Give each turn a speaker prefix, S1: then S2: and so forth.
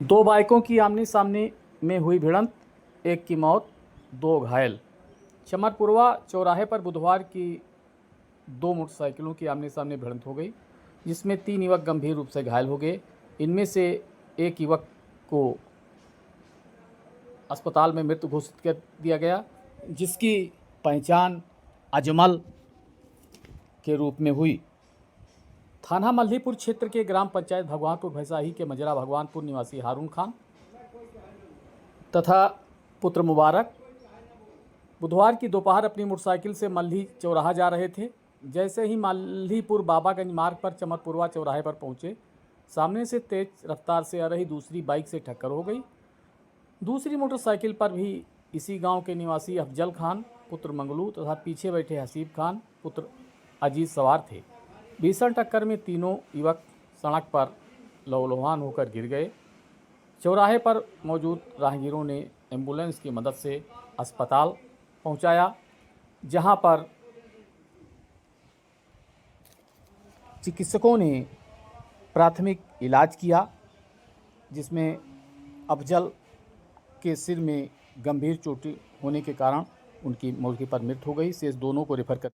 S1: दो बाइकों की आमने सामने में हुई भिड़ंत, एक की मौत, दो घायल। चमरपुरवा चौराहे पर बुधवार की दो मोटरसाइकिलों की आमने सामने भिड़ंत हो गई, जिसमें 3 युवक गंभीर रूप से घायल हो गए। इनमें से एक युवक को अस्पताल में मृत घोषित कर दिया गया, जिसकी पहचान अजमल के रूप में हुई। थाना मल्हीपुर क्षेत्र के ग्राम पंचायत भगवानपुर भैसाही के मजरा भगवानपुर निवासी हारून खान तथा पुत्र मुबारक बुधवार की दोपहर अपनी मोटरसाइकिल से मल्ही चौराहा जा रहे थे। जैसे ही मल्हीपुर बाबागंज मार्ग पर चमरपुरवा चौराहे पर पहुंचे, सामने से तेज रफ्तार से आ रही दूसरी बाइक से टक्कर हो गई। दूसरी मोटरसाइकिल पर भी इसी गांव के निवासी अफजल खान पुत्र मंगलू तथा पीछे बैठे हसीब खान पुत्र अजीज सवार थे। भीषण टक्कर में तीनों युवक सड़क पर लहूलुहान होकर गिर गए। चौराहे पर मौजूद राहगीरों ने एम्बुलेंस की मदद से अस्पताल पहुंचाया, जहां पर चिकित्सकों ने प्राथमिक इलाज किया, जिसमें अफजल के सिर में गंभीर चोट होने के कारण उनकी मौके पर मृत्यु हो गई। शेष दोनों को रेफर कर